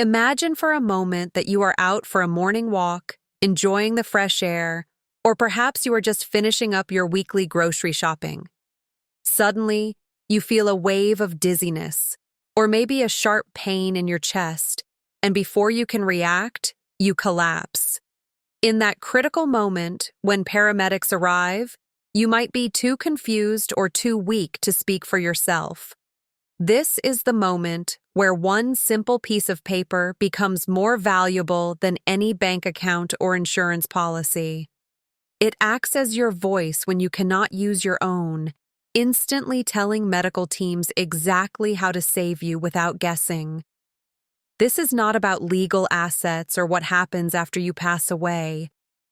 Imagine for a moment that you are out for a morning walk, enjoying the fresh air, or perhaps you are just finishing up your weekly grocery shopping. Suddenly, you feel a wave of dizziness, or maybe a sharp pain in your chest, and before you can react, you collapse. In that critical moment, when paramedics arrive, you might be too confused or too weak to speak for yourself. This is the moment where one simple piece of paper becomes more valuable than any bank account or insurance policy. It acts as your voice when you cannot use your own, instantly telling medical teams exactly how to save you without guessing. This is not about legal assets or what happens after you pass away,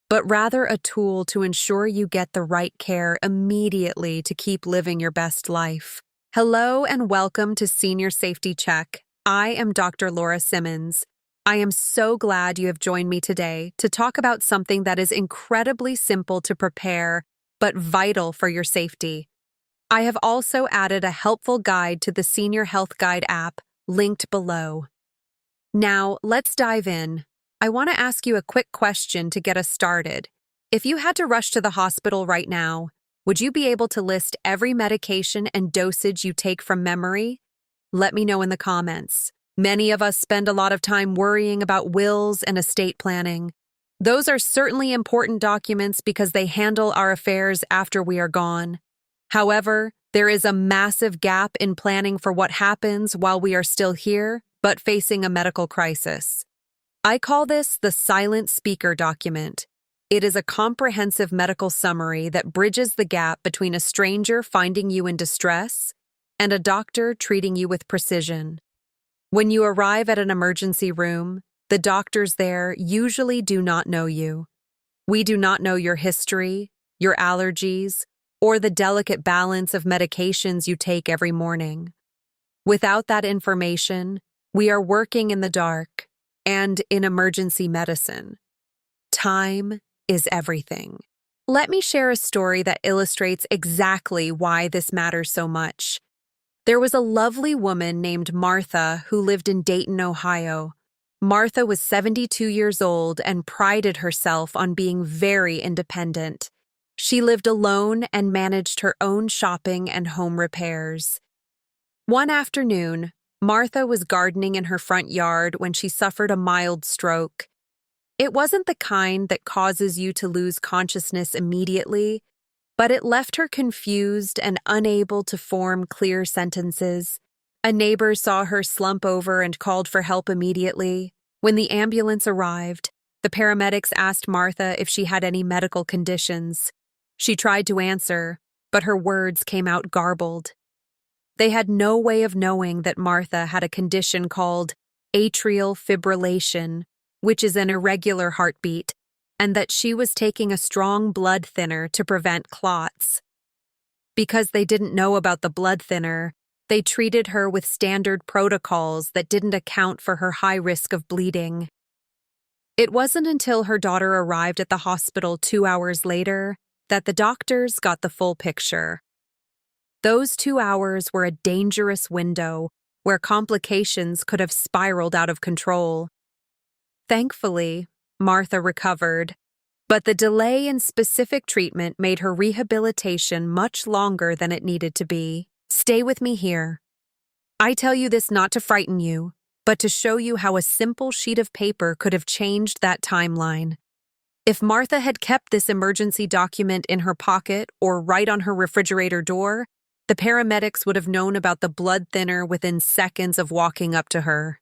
but rather a tool to ensure you get the right care immediately to keep living your best life. Hello and welcome to Senior Safety Check. I am Dr. Laura Simmons. I am so glad you have joined me today to talk about something that is incredibly simple to prepare, but vital for your safety. I have also added a helpful guide to the Senior Health Guide app, linked below. Now, let's dive in. I want to ask you a quick question to get us started. If you had to rush to the hospital right now, would you be able to list every medication and dosage you take from memory? Let me know in the comments. Many of us spend a lot of time worrying about wills and estate planning. Those are certainly important documents because they handle our affairs after we are gone. However, there is a massive gap in planning for what happens while we are still here, but facing a medical crisis. I call this the silent speaker document. It is a comprehensive medical summary that bridges the gap between a stranger finding you in distress and a doctor treating you with precision. When you arrive at an emergency room, the doctors there usually do not know you. We do not know your history, your allergies, or the delicate balance of medications you take every morning. Without that information, we are working in the dark, and in emergency medicine, time is everything. Let me share a story that illustrates exactly why this matters so much. There was a lovely woman named Martha who lived in Dayton, Ohio. Martha was 72 years old and prided herself on being very independent. She lived alone and managed her own shopping and home repairs. One afternoon, Martha was gardening in her front yard when she suffered a mild stroke. It wasn't the kind that causes you to lose consciousness immediately, but it left her confused and unable to form clear sentences. A neighbor saw her slump over and called for help immediately. When the ambulance arrived, the paramedics asked Martha if she had any medical conditions. She tried to answer, but her words came out garbled. They had no way of knowing that Martha had a condition called atrial fibrillation, which is an irregular heartbeat, and that she was taking a strong blood thinner to prevent clots. Because they didn't know about the blood thinner, they treated her with standard protocols that didn't account for her high risk of bleeding. It wasn't until her daughter arrived at the hospital 2 hours later that the doctors got the full picture. Those 2 hours were a dangerous window where complications could have spiraled out of control. Thankfully, Martha recovered, but the delay in specific treatment made her rehabilitation much longer than it needed to be. Stay with me here. I tell you this not to frighten you, but to show you how a simple sheet of paper could have changed that timeline. If Martha had kept this emergency document in her pocket or right on her refrigerator door, the paramedics would have known about the blood thinner within seconds of walking up to her.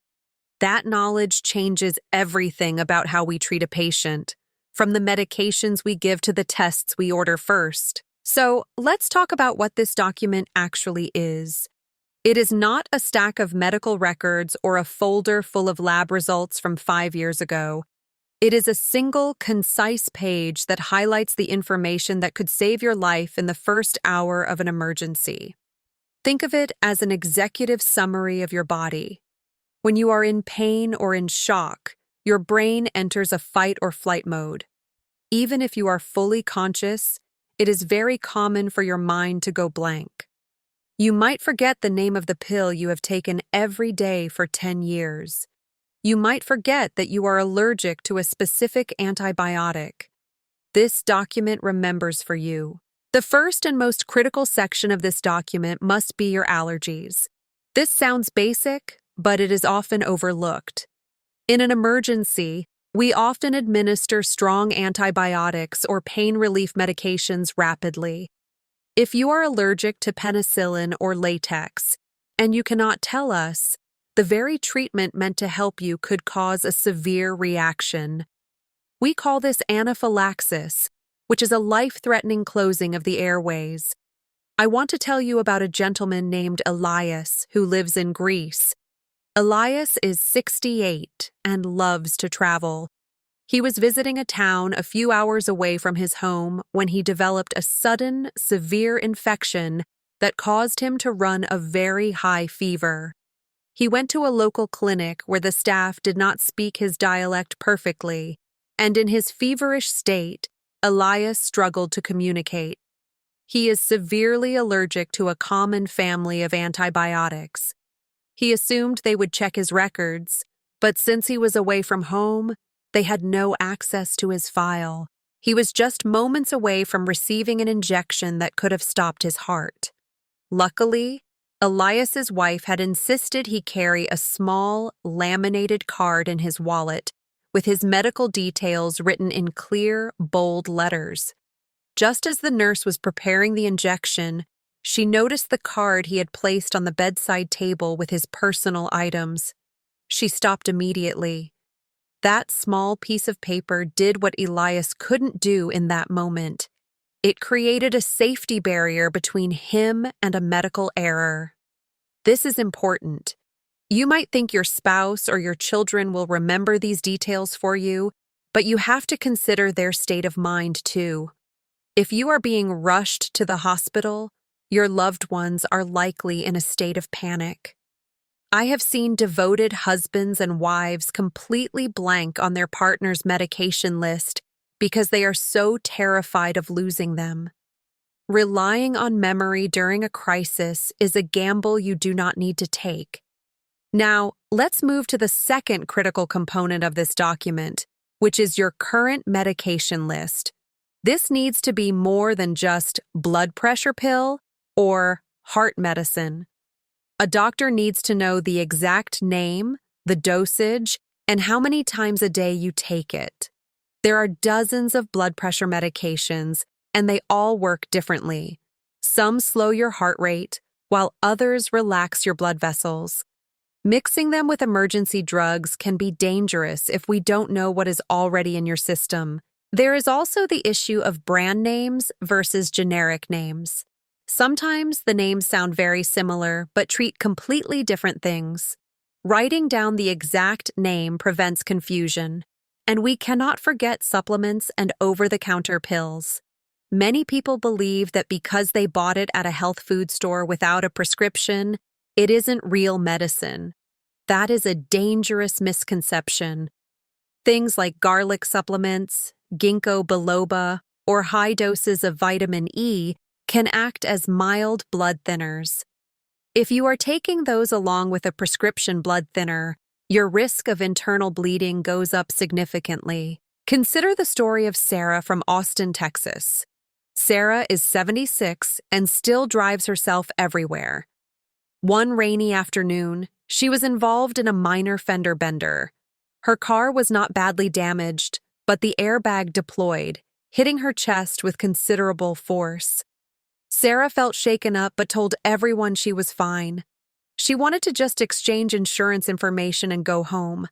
That knowledge changes everything about how we treat a patient, from the medications we give to the tests we order first. So, let's talk about what this document actually is. It is not a stack of medical records or a folder full of lab results from 5 years ago. It is a single, concise page that highlights the information that could save your life in the first hour of an emergency. Think of it as an executive summary of your body. When you are in pain or in shock, your brain enters a fight or flight mode. Even if you are fully conscious, it is very common for your mind to go blank. You might forget the name of the pill you have taken every day for 10 years. you might forget that you are allergic to a specific antibiotic. This document remembers for you. The first and most critical section of this document must be your allergies. This sounds basic, but it is often overlooked. In an emergency, we often administer strong antibiotics or pain relief medications rapidly. If you are allergic to penicillin or latex, and you cannot tell us, the very treatment meant to help you could cause a severe reaction. We call this anaphylaxis, which is a life-threatening closing of the airways. I want to tell you about a gentleman named Elias who lives in Greece. Elias is 68 and loves to travel. He was visiting a town a few hours away from his home when he developed a sudden, severe infection that caused him to run a very high fever. He went to a local clinic where the staff did not speak his dialect perfectly, and in his feverish state, Elias struggled to communicate. He is severely allergic to a common family of antibiotics. He assumed they would check his records, but since he was away from home, they had no access to his file. He was just moments away from receiving an injection that could have stopped his heart. Luckily, Elias's wife had insisted he carry a small, laminated card in his wallet with his medical details written in clear, bold letters. Just as the nurse was preparing the injection, she noticed the card he had placed on the bedside table with his personal items. She stopped immediately. That small piece of paper did what Elias couldn't do in that moment. It created a safety barrier between him and a medical error. This is important. You might think your spouse or your children will remember these details for you, but you have to consider their state of mind too. If you are being rushed to the hospital, your loved ones are likely in a state of panic. I have seen devoted husbands and wives completely blank on their partner's medication list because they are so terrified of losing them. Relying on memory during a crisis is a gamble you do not need to take. Now, let's move to the second critical component of this document, which is your current medication list. This needs to be more than just blood pressure pill or heart medicine. A doctor needs to know the exact name, the dosage, and how many times a day you take it. There are dozens of blood pressure medications, and they all work differently. Some slow your heart rate, while others relax your blood vessels. Mixing them with emergency drugs can be dangerous if we don't know what is already in your system. There is also the issue of brand names versus generic names. Sometimes the names sound very similar but treat completely different things. Writing down the exact name prevents confusion. And we cannot forget supplements and over-the-counter pills. Many people believe that because they bought it at a health food store without a prescription, it isn't real medicine. That is a dangerous misconception. Things like garlic supplements, ginkgo biloba, or high doses of vitamin E can act as mild blood thinners. If you are taking those along with a prescription blood thinner, your risk of internal bleeding goes up significantly. Consider the story of Sarah from Austin, Texas. Sarah is 76 and still drives herself everywhere. One rainy afternoon, she was involved in a minor fender bender. Her car was not badly damaged, but the airbag deployed, hitting her chest with considerable force. Sarah felt shaken up but told everyone she was fine. She wanted to just exchange insurance information and go home.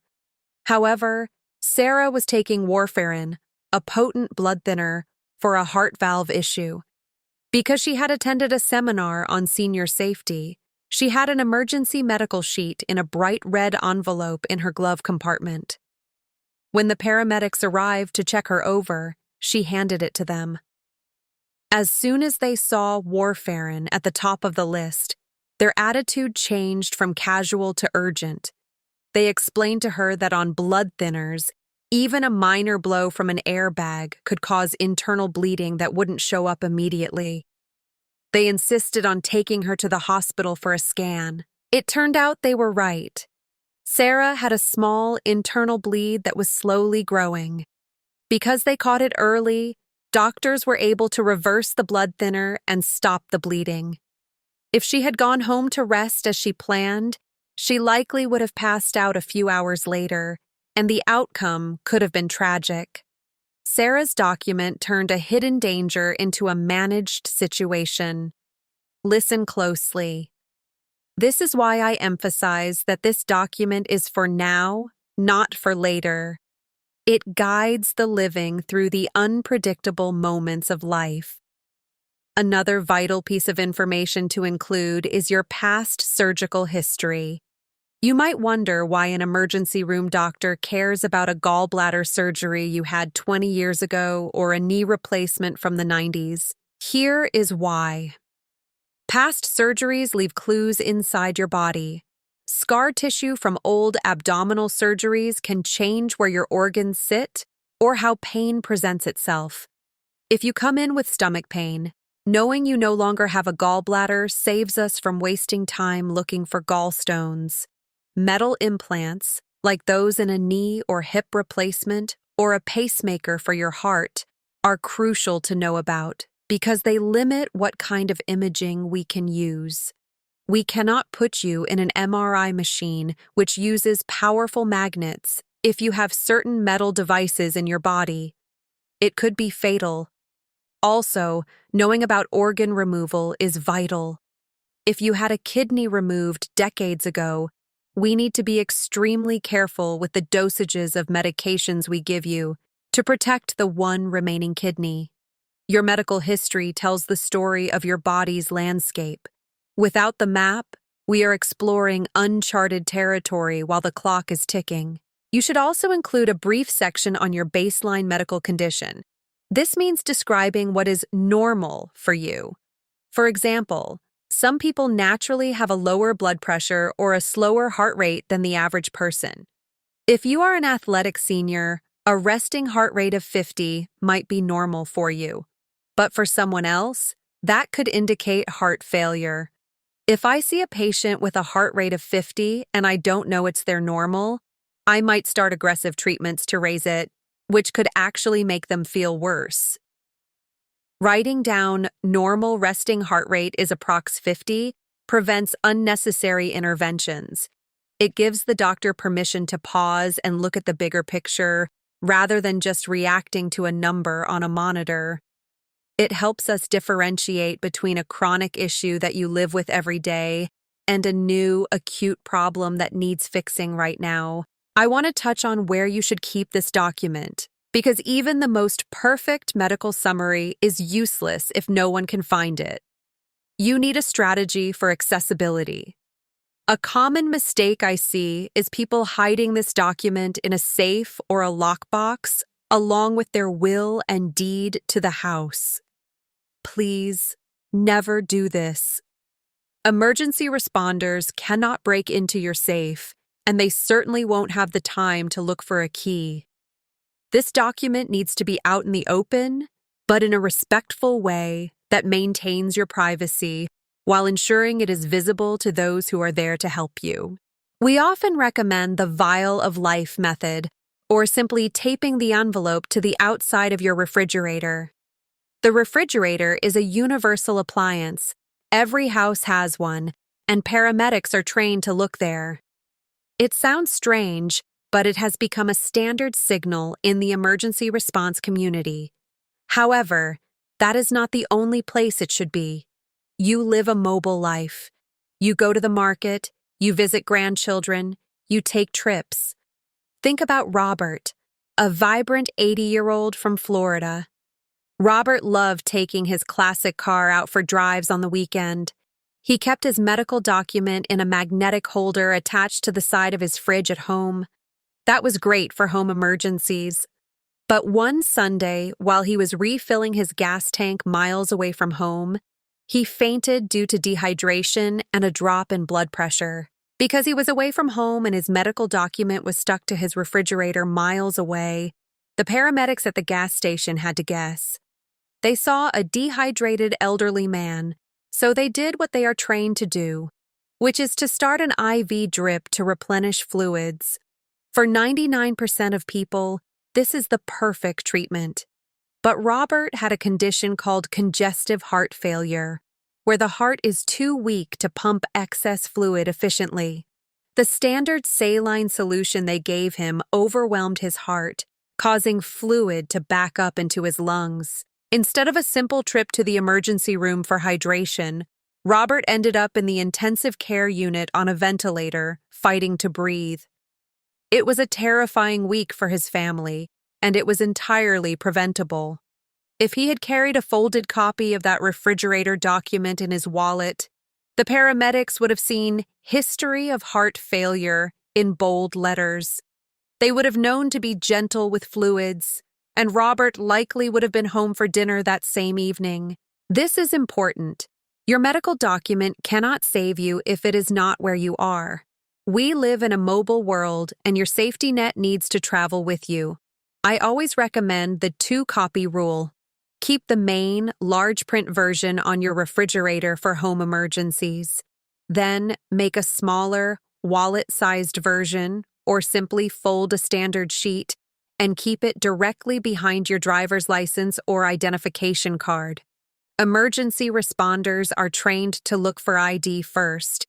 However, Sarah was taking warfarin, a potent blood thinner, for a heart valve issue. Because she had attended a seminar on senior safety, she had an emergency medical sheet in a bright red envelope in her glove compartment. When the paramedics arrived to check her over, she handed it to them. As soon as they saw warfarin at the top of the list, their attitude changed from casual to urgent. They explained to her that on blood thinners, even a minor blow from an airbag could cause internal bleeding that wouldn't show up immediately. They insisted on taking her to the hospital for a scan. It turned out they were right. Sarah had a small internal bleed that was slowly growing. Because they caught it early, doctors were able to reverse the blood thinner and stop the bleeding. If she had gone home to rest as she planned, she likely would have passed out a few hours later, and the outcome could have been tragic. Sarah's document turned a hidden danger into a managed situation. Listen closely. This is why I emphasize that this document is for now, not for later. It guides the living through the unpredictable moments of life. Another vital piece of information to include is your past surgical history. You might wonder why an emergency room doctor cares about a gallbladder surgery you had 20 years ago or a knee replacement from the 90s. Here is why. Past surgeries leave clues inside your body. Scar tissue from old abdominal surgeries can change where your organs sit or how pain presents itself. If you come in with stomach pain, knowing you no longer have a gallbladder saves us from wasting time looking for gallstones. Metal implants, like those in a knee or hip replacement or a pacemaker for your heart, are crucial to know about because they limit what kind of imaging we can use. We cannot put you in an MRI machine which uses powerful magnets if you have certain metal devices in your body. It could be fatal. Also, knowing about organ removal is vital. If you had a kidney removed decades ago, we need to be extremely careful with the dosages of medications we give you to protect the one remaining kidney. Your medical history tells the story of your body's landscape. Without the map, we are exploring uncharted territory while the clock is ticking. You should also include a brief section on your baseline medical condition. This means describing what is normal for you. For example, some people naturally have a lower blood pressure or a slower heart rate than the average person. If you are an athletic senior, a resting heart rate of 50 might be normal for you. But for someone else, that could indicate heart failure. If I see a patient with a heart rate of 50 and I don't know it's their normal, I might start aggressive treatments to raise it, which could actually make them feel worse. Writing down normal resting heart rate is approx 50 prevents unnecessary interventions. It gives the doctor permission to pause and look at the bigger picture rather than just reacting to a number on a monitor. It helps us differentiate between a chronic issue that you live with every day and a new, acute problem that needs fixing right now. I want to touch on where you should keep this document, because even the most perfect medical summary is useless if no one can find it. You need a strategy for accessibility. A common mistake I see is people hiding this document in a safe or a lockbox, along with their will and deed to the house. Please, never do this. Emergency responders cannot break into your safe, and they certainly won't have the time to look for a key. This document needs to be out in the open, but in a respectful way that maintains your privacy while ensuring it is visible to those who are there to help you. We often recommend the vial of life method, or simply taping the envelope to the outside of your refrigerator. The refrigerator is a universal appliance. Every house has one, and paramedics are trained to look there. It sounds strange, but it has become a standard signal in the emergency response community. However, that is not the only place it should be. You live a mobile life. You go to the market, you visit grandchildren, you take trips. Think about Robert, a vibrant 80-year-old from Florida. Robert loved taking his classic car out for drives on the weekend. He kept his medical document in a magnetic holder attached to the side of his fridge at home. That was great for home emergencies. But one Sunday, while he was refilling his gas tank miles away from home, he fainted due to dehydration and a drop in blood pressure. Because he was away from home and his medical document was stuck to his refrigerator miles away, the paramedics at the gas station had to guess. They saw a dehydrated elderly man, so they did what they are trained to do. which is to start an IV drip to replenish fluids. For 99% of people, this is the perfect treatment. But Robert had a condition called congestive heart failure, where the heart is too weak to pump excess fluid efficiently. The standard saline solution they gave him overwhelmed his heart, causing fluid to back up into his lungs. Instead of a simple trip to the emergency room for hydration, Robert ended up in the intensive care unit on a ventilator, fighting to breathe. It was a terrifying week for his family, and it was entirely preventable. If he had carried a folded copy of that refrigerator document in his wallet, the paramedics would have seen "History of Heart Failure" in bold letters. They would have known to be gentle with fluids, and Robert likely would have been home for dinner that same evening. This is important. Your medical document cannot save you if it is not where you are. We live in a mobile world, and your safety net needs to travel with you. I always recommend the 2-copy rule. Keep the main, large print version on your refrigerator for home emergencies. Then make a smaller, wallet-sized version, or simply fold a standard sheet and keep it directly behind your driver's license or identification card. Emergency responders are trained to look for ID first.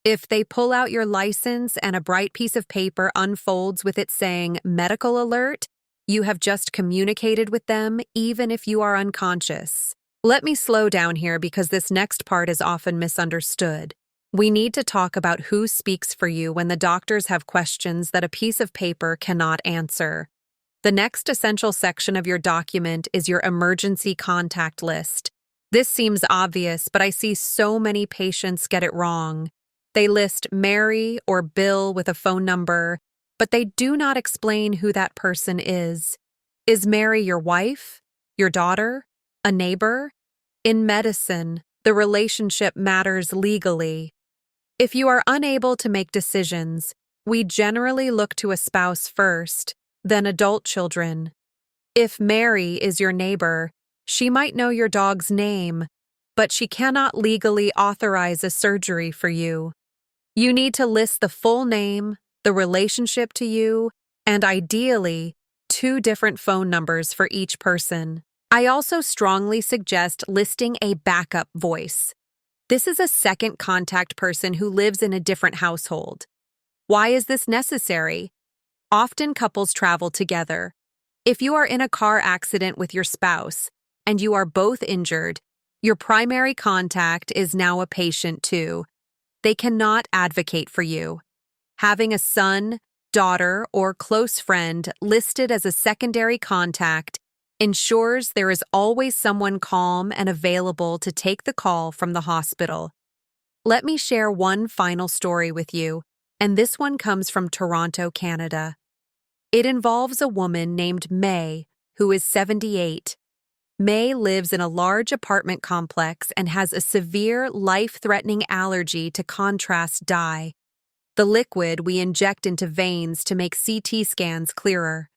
If they pull out your license and a bright piece of paper unfolds with it saying "Medical Alert," you have just communicated with them, even if you are unconscious. Let me slow down here because this next part is often misunderstood. We need to talk about who speaks for you when the doctors have questions that a piece of paper cannot answer. The next essential section of your document is your emergency contact list. This seems obvious, but I see so many patients get it wrong. They list Mary or Bill with a phone number, but they do not explain who that person is. Is Mary your wife, your daughter, a neighbor? In medicine, the relationship matters legally. If you are unable to make decisions, we generally look to a spouse first, then adult children. If Mary is your neighbor, she might know your dog's name, but she cannot legally authorize a surgery for you. You need to list the full name, the relationship to you, and ideally, 2 different phone numbers for each person. I also strongly suggest listing a backup voice. This is a second contact person who lives in a different household. Why is this necessary? Often couples travel together. If you are in a car accident with your spouse and you are both injured, your primary contact is now a patient too. They cannot advocate for you. Having a son, daughter, or close friend listed as a secondary contact ensures there is always someone calm and available to take the call from the hospital. Let me share one final story with you, and this one comes from Toronto, Canada. It involves a woman named May, who is 78. May lives in a large apartment complex and has a severe, life-threatening allergy to contrast dye, the liquid we inject into veins to make CT scans clearer.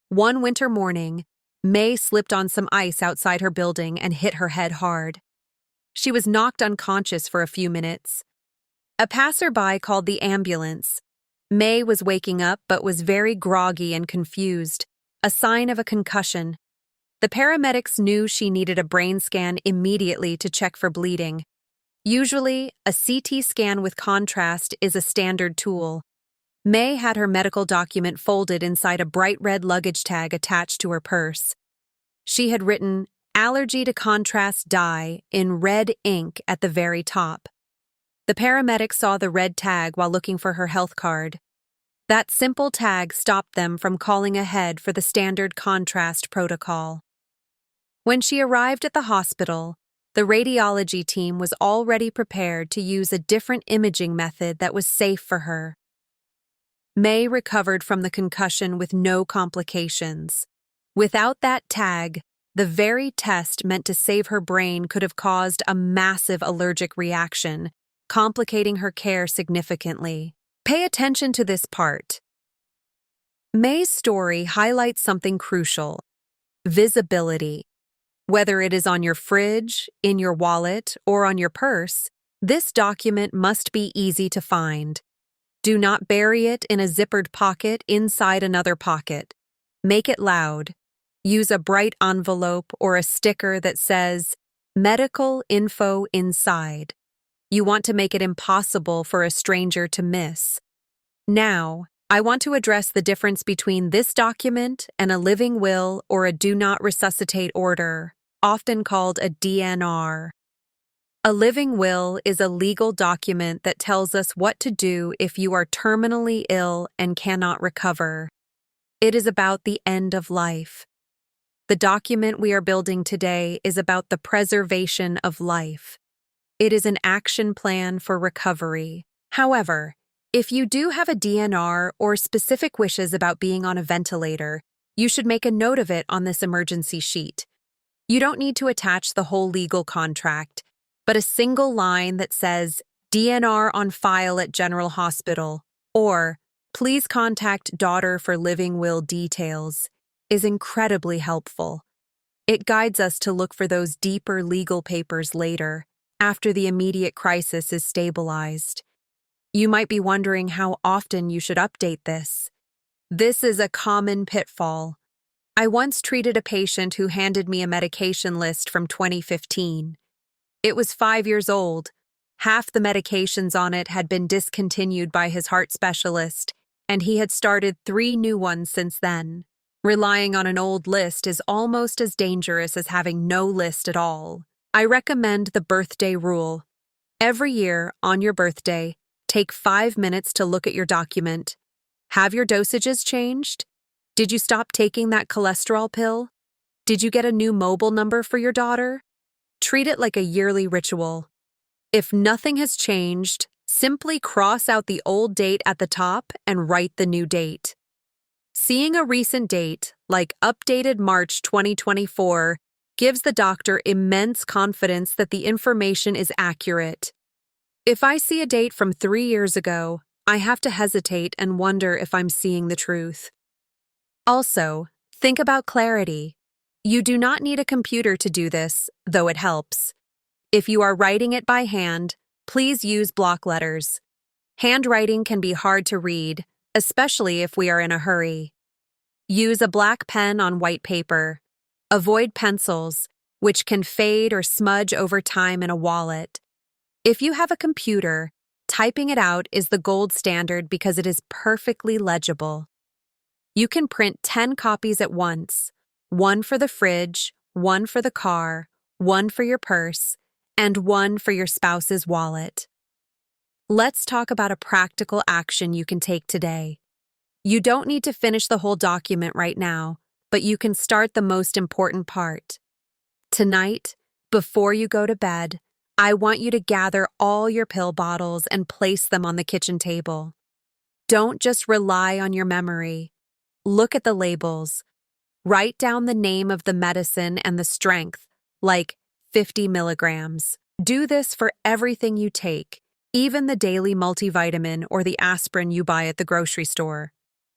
One winter morning, May slipped on some ice outside her building and hit her head hard. She was knocked unconscious for a few minutes. A passerby called the ambulance. May was waking up but was very groggy and confused, a sign of a concussion. The paramedics knew she needed a brain scan immediately to check for bleeding. Usually, a CT scan with contrast is a standard tool. May had her medical document folded inside a bright red luggage tag attached to her purse. She had written "Allergy to contrast dye" in red ink at the very top. The paramedics saw the red tag while looking for her health card. That simple tag stopped them from calling ahead for the standard contrast protocol. When she arrived at the hospital, the radiology team was already prepared to use a different imaging method that was safe for her. May recovered from the concussion with no complications. Without that tag, the very test meant to save her brain could have caused a massive allergic reaction, complicating her care significantly. Pay attention to this part. May's story highlights something crucial: visibility. Whether it is on your fridge, in your wallet, or on your purse, This document must be easy to find. Do not bury it in a zippered pocket inside another pocket. Make it loud. Use a bright envelope or a sticker that says, "Medical info inside." You want to make it impossible for a stranger to miss. Now, I want to address the difference between this document and a living will or a do not resuscitate order, often called a DNR. A living will is a legal document that tells us what to do if you are terminally ill and cannot recover. It is about the end of life. The document we are building today is about the preservation of life. It is an action plan for recovery. However, if you do have a DNR or specific wishes about being on a ventilator, you should make a note of it on this emergency sheet. You don't need to attach the whole legal contract, but a single line that says, "DNR on file at General Hospital," or "Please contact daughter for living will details," is incredibly helpful. It guides us to look for those deeper legal papers later, after the immediate crisis is stabilized. You might be wondering how often you should update this. This is a common pitfall. I once treated a patient who handed me a medication list from 2015. It was 5 years old. Half the medications on it had been discontinued by his heart specialist, and he had started 3 new ones since then. Relying on an old list is almost as dangerous as having no list at all. I recommend the birthday rule. Every year, on your birthday, take 5 minutes to look at your document. Have your dosages changed? Did you stop taking that cholesterol pill? Did you get a new mobile number for your daughter? Treat it like a yearly ritual. If nothing has changed, simply cross out the old date at the top and write the new date. Seeing a recent date, like updated March 2024, gives the doctor immense confidence that the information is accurate. If I see a date from 3 years ago, I have to hesitate and wonder if I'm seeing the truth. Also, think about clarity. You do not need a computer to do this, though it helps. If you are writing it by hand, please use block letters. Handwriting can be hard to read, especially if we are in a hurry. Use a black pen on white paper. Avoid pencils, which can fade or smudge over time in a wallet. If you have a computer, typing it out is the gold standard because it is perfectly legible. You can print 10 copies at once. 1 for the fridge, 1 for the car, 1 for your purse, and 1 for your spouse's wallet. Let's talk about a practical action you can take today. You don't need to finish the whole document right now, but you can start the most important part. Tonight, before you go to bed, I want you to gather all your pill bottles and place them on the kitchen table. Don't just rely on your memory. Look at the labels. Write down the name of the medicine and the strength, like 50 milligrams. Do this for everything you take, even the daily multivitamin or the aspirin you buy at the grocery store.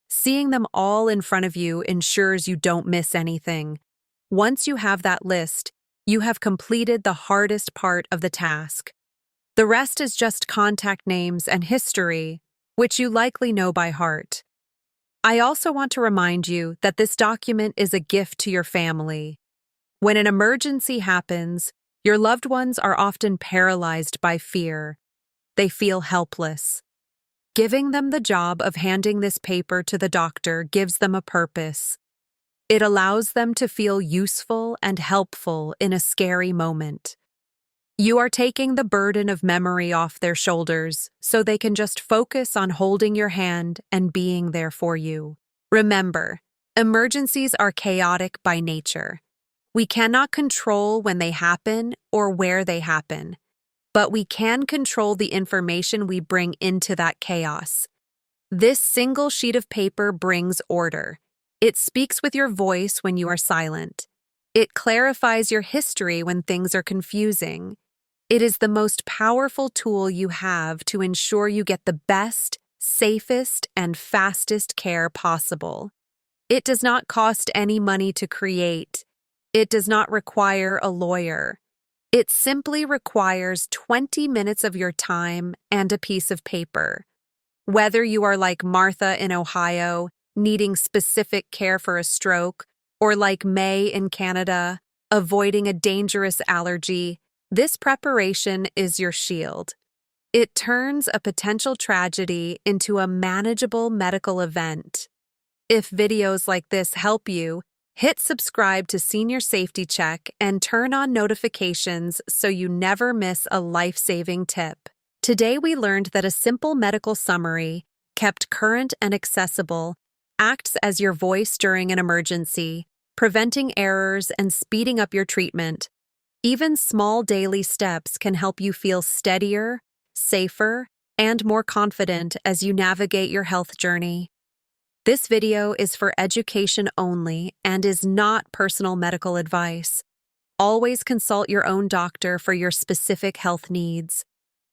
Seeing them all in front of you ensures you don't miss anything. Once you have that list, you have completed the hardest part of the task. The rest is just contact names and history, which you likely know by heart. I also want to remind you that this document is a gift to your family. When an emergency happens, your loved ones are often paralyzed by fear. They feel helpless. Giving them the job of handing this paper to the doctor gives them a purpose. It allows them to feel useful and helpful in a scary moment. You are taking the burden of memory off their shoulders so they can just focus on holding your hand and being there for you. Remember, emergencies are chaotic by nature. We cannot control when they happen or where they happen, but we can control the information we bring into that chaos. This single sheet of paper brings order. It speaks with your voice when you are silent. It clarifies your history when things are confusing. It is the most powerful tool you have to ensure you get the best, safest, and fastest care possible. It does not cost any money to create. It does not require a lawyer. It simply requires 20 minutes of your time and a piece of paper. Whether you are like Martha in Ohio, needing specific care for a stroke, or like May in Canada, avoiding a dangerous allergy, this preparation is your shield. It turns a potential tragedy into a manageable medical event. If videos like this help you, hit subscribe to Senior Safety Check and turn on notifications so you never miss a life-saving tip. Today we learned that a simple medical summary, kept current and accessible, acts as your voice during an emergency, preventing errors and speeding up your treatment. Even small daily steps can help you feel steadier, safer, and more confident as you navigate your health journey. This video is for education only and is not personal medical advice. Always consult your own doctor for your specific health needs.